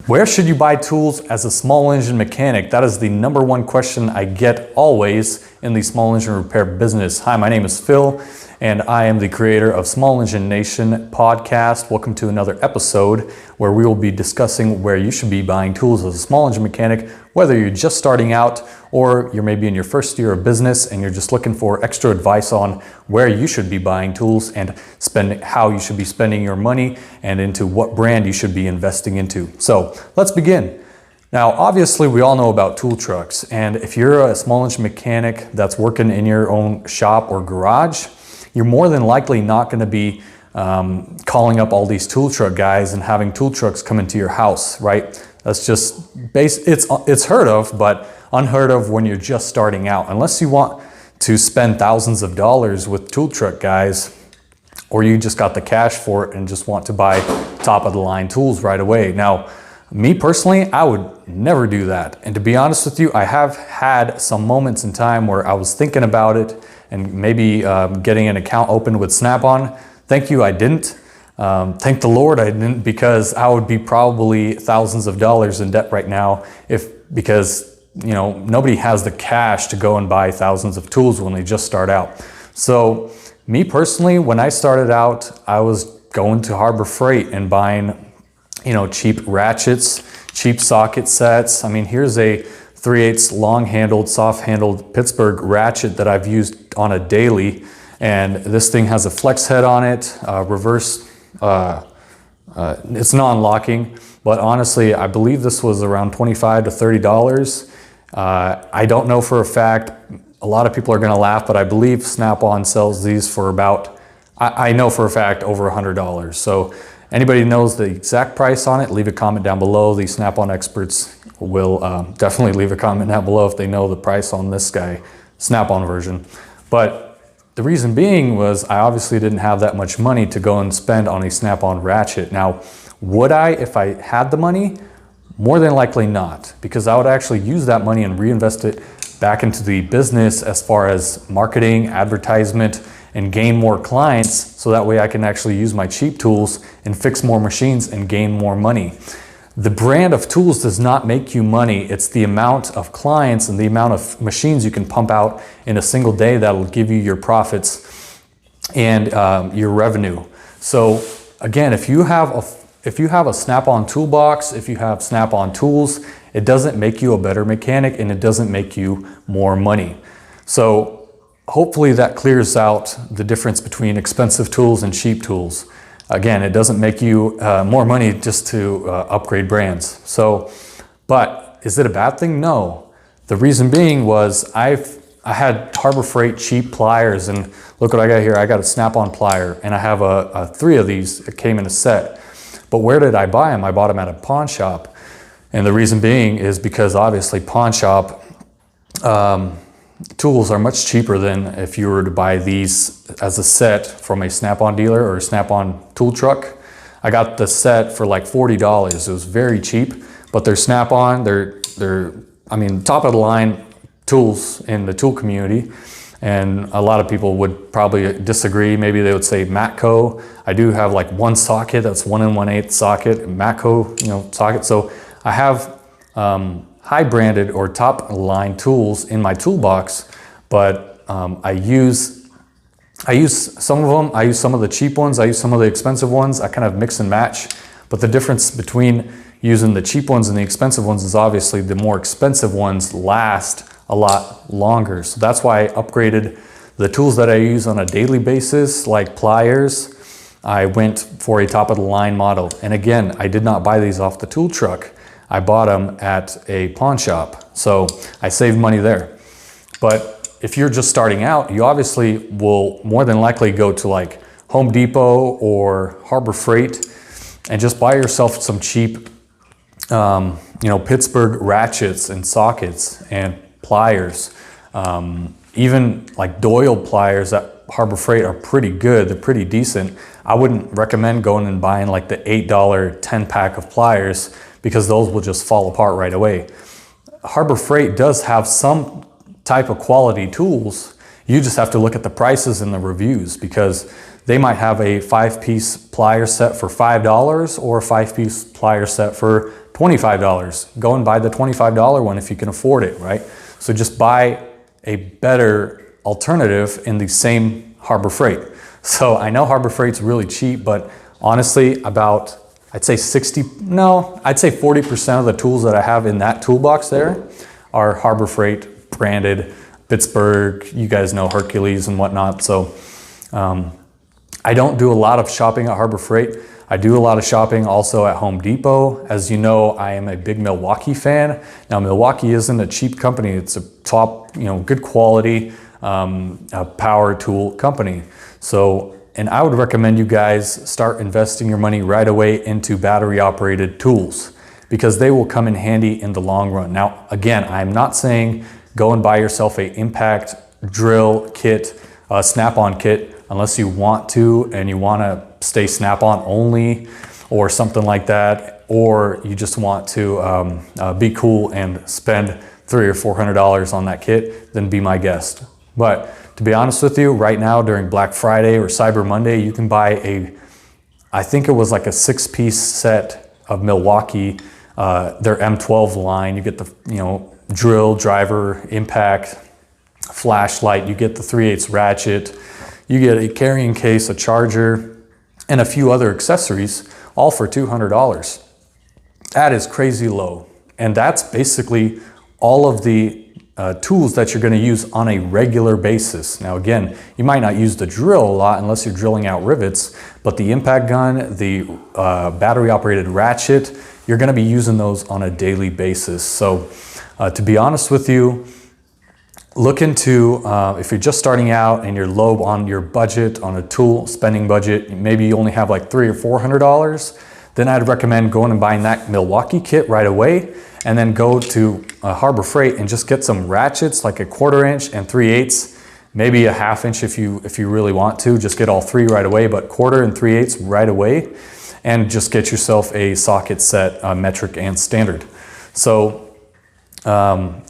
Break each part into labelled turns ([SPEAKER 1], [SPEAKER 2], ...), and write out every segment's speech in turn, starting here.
[SPEAKER 1] Where should you buy tools as a small engine mechanic? That is the number one question I get always in the small engine repair business. Hi, my name is Phil, and I am the creator of Small Engine Nation podcast. Welcome to another episode where we will be discussing where you should be buying tools as a small engine mechanic, whether you're just starting out or you're maybe in your first year of business and you're just looking for extra advice on where you should be buying tools and how you should be spending your money and into what brand you should be investing into. So let's begin. Now, obviously, we all know about tool trucks, and if you're a small engine mechanic that's working in your own shop or garage, you're more than likely not going to be calling up all these tool truck guys and having tool trucks come into your house, right? That's just it's heard of, but unheard of when you're just starting out. Unless you want to spend thousands of dollars with tool truck guys, or you just got the cash for it and just want to buy top of the line tools right away. Now, me personally, I would never do that. And to be honest with you, I have had some moments in time where I was thinking about it and maybe getting an account opened with Snap-on. Thank you, I didn't. Thank the Lord I didn't, because I would be probably thousands of dollars in debt right now because nobody has the cash to go and buy thousands of tools when they just start out. So me personally, when I started out, I was going to Harbor Freight and buying cheap ratchets, cheap socket sets. I mean, here's a 3/8 long-handled, soft-handled Pittsburgh ratchet that I've used on a daily, and this thing has a flex head on it, reverse, it's non-locking, but honestly, I believe this was around $25 to $30. I don't know for a fact. A lot of people are gonna laugh, but I believe Snap-on sells these for about, I know for a fact, over $100. So anybody knows the exact price on it, leave a comment down below. The Snap-on experts will definitely leave a comment down below if they know the price on this guy, Snap-on version. But the reason being was I obviously didn't have that much money to go and spend on a Snap-on ratchet. Now, would I if I had the money? More than likely not, because I would actually use that money and reinvest it back into the business as far as marketing, advertisement, and gain more clients, so that way I can actually use my cheap tools and fix more machines and gain more money. The brand of tools does not make you money. It's the amount of clients and the amount of machines you can pump out in a single day that'll give you your profits and your revenue. So again, if you have a Snap-on toolbox, if you have Snap-on tools, it doesn't make you a better mechanic and it doesn't make you more money. So hopefully that clears out the difference between expensive tools and cheap tools. Again, it doesn't make you more money just to upgrade brands. So, but is it a bad thing? No. The reason being was I had Harbor Freight cheap pliers, and look what I got here. I got a Snap-on plier, and I have a 3 of these that came in a set. But where did I buy them? I bought them at a pawn shop. And the reason being is because obviously pawn shop tools are much cheaper than if you were to buy these as a set from a Snap-on dealer or a Snap-on tool truck. I got the set for like $40. It was very cheap, but they're Snap-on. They're top of the line tools in the tool community. And a lot of people would probably disagree. Maybe they would say Matco. I do have like one socket, that's 1 1/8 socket, Matco, socket. So I have high branded or top line tools in my toolbox, but I use some of them. I use some of the cheap ones. I use some of the expensive ones. I kind of mix and match. But the difference between using the cheap ones and the expensive ones is obviously the more expensive ones last a lot longer. So that's why I upgraded the tools that I use on a daily basis, like pliers. I went for a top of the line model. And again, I did not buy these off the tool truck. I bought them at a pawn shop. So I saved money there. But if you're just starting out, you obviously will more than likely go to like Home Depot or Harbor Freight and just buy yourself some cheap, Pittsburgh ratchets and sockets and pliers. Even like Doyle pliers at Harbor Freight are pretty good. They're pretty decent. I wouldn't recommend going and buying like the $8 10-pack of pliers, because those will just fall apart right away. Harbor Freight does have some type of quality tools. You just have to look at the prices and the reviews, because they might have a 5-piece plier set for $5 or a 5-piece plier set for $25. Go and buy the $25 one if you can afford it, right? So just buy a better alternative in the same Harbor Freight. So I know Harbor Freight's really cheap, but honestly, about, I'd say 40% of the tools that I have in that toolbox there are Harbor Freight branded, Pittsburgh, you guys know Hercules and whatnot. So I don't do a lot of shopping at Harbor Freight. I do a lot of shopping also at Home Depot. As you know, I am a big Milwaukee fan. Now, Milwaukee isn't a cheap company. It's a top, good quality power tool company. So, and I would recommend you guys start investing your money right away into battery operated tools because they will come in handy in the long run. Now, again, I'm not saying go and buy yourself a impact drill kit, snap-on kit, unless you want to and you want to stay snap-on only or something like that, or you just want to be cool and spend $300 or $400 on that kit, then be my guest. But to be honest with you, right now during Black Friday or Cyber Monday, you can buy I think it was like a 6-piece set of Milwaukee, their M12 line. You get the drill, driver, impact, flashlight, you get the 3/8 ratchet, you get a carrying case, a charger, and a few other accessories, all for $200. That is crazy low. And that's basically all of the tools that you're going to use on a regular basis. Now again, you might not use the drill a lot unless you're drilling out rivets, but the impact gun, the battery operated ratchet, you're going to be using those on a daily basis. So to be honest with you, look into, if you're just starting out and you're low on your budget, on a tool spending budget, maybe you only have like $300 or $400, then I'd recommend going and buying that Milwaukee kit right away, and then go to Harbor Freight and just get some ratchets, like a 1/4 inch and 3/8, maybe a 1/2 inch if you really want to. Just get all three right away, but 1/4 and 3/8 right away, and just get yourself a socket set, metric and standard. So.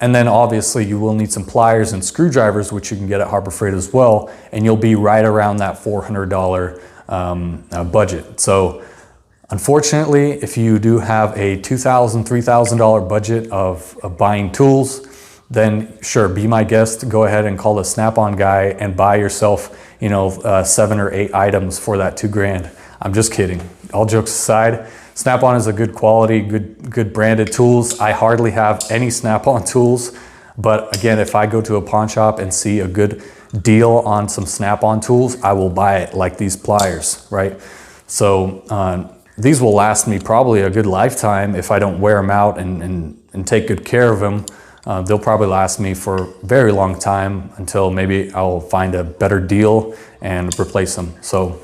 [SPEAKER 1] And then obviously you will need some pliers and screwdrivers, which you can get at Harbor Freight as well, and you'll be right around that $400 budget. So unfortunately, if you do have a $2,000, $3,000 budget of buying tools, then sure, be my guest. Go ahead and call the Snap-on guy and buy yourself, 7 or 8 items for that $2,000. I'm just kidding. All jokes aside, Snap-on is a good quality, good branded tools. I hardly have any Snap-on tools, but again, if I go to a pawn shop and see a good deal on some Snap-on tools, I will buy it, like these pliers, right? So these will last me probably a good lifetime if I don't wear them out and take good care of them. They'll probably last me for a very long time until maybe I'll find a better deal and replace them. So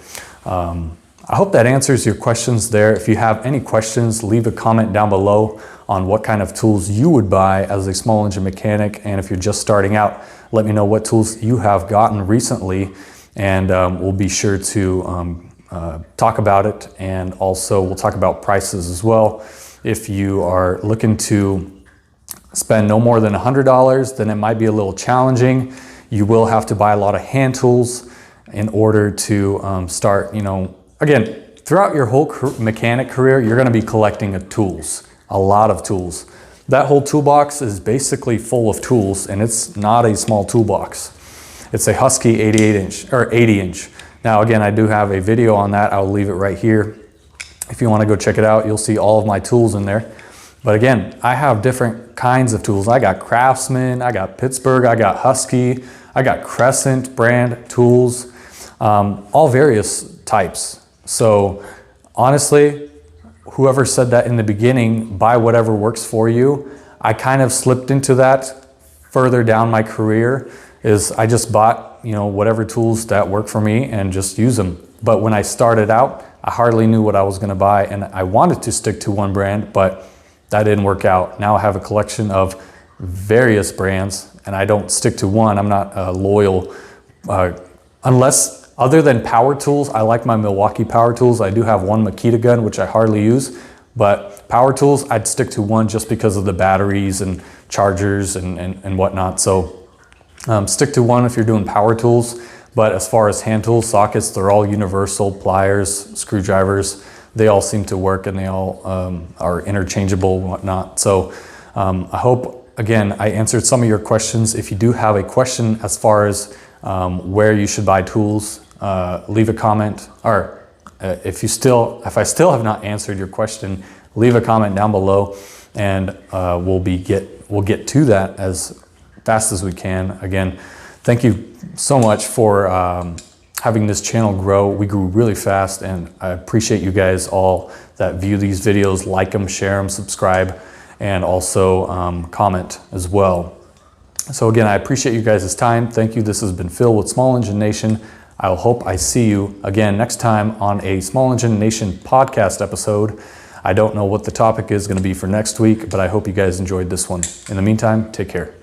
[SPEAKER 1] I hope that answers your questions there. If you have any questions, leave a comment down below on what kind of tools you would buy as a small engine mechanic. And if you're just starting out, let me know what tools you have gotten recently, and we'll be sure to talk about it. And also we'll talk about prices as well. If you are looking to spend no more than $100, then it might be a little challenging. You will have to buy a lot of hand tools in order to start, again, throughout your whole mechanic career, you're going to be collecting tools, a lot of tools. That whole toolbox is basically full of tools, and it's not a small toolbox. It's a Husky 88-inch or 80-inch. Now, again, I do have a video on that. I'll leave it right here. If you want to go check it out, you'll see all of my tools in there. But again, I have different kinds of tools. I got Craftsman, I got Pittsburgh, I got Husky, I got Crescent brand tools, all various types. So honestly, whoever said that in the beginning, buy whatever works for you, I kind of slipped into that further down my career. Is I just bought, whatever tools that work for me and just use them. But when I started out, I hardly knew what I was going to buy, and I wanted to stick to one brand, but that didn't work out. Now I have a collection of various brands, and I don't stick to one. I'm not loyal, other than power tools. I like my Milwaukee power tools. I do have one Makita gun, which I hardly use, but power tools, I'd stick to one just because of the batteries and chargers and whatnot. So stick to one if you're doing power tools. But as far as hand tools, sockets, they're all universal. Pliers, screwdrivers, they all seem to work, and they all are interchangeable and whatnot. So I hope, again, I answered some of your questions. If you do have a question as far as where you should buy tools, leave a comment, or if I still have not answered your question, leave a comment down below, and we'll get to that as fast as we can. Again, thank you so much for having this channel grow. We grew really fast, and I appreciate you guys all that view these videos, like them, share them, subscribe, and also comment as well. So again, I appreciate you guys' time. Thank you. This has been Phil with Small Engine Nation. I hope I see you again next time on a Small Engine Nation podcast episode. I don't know what the topic is going to be for next week, but I hope you guys enjoyed this one. In the meantime, take care.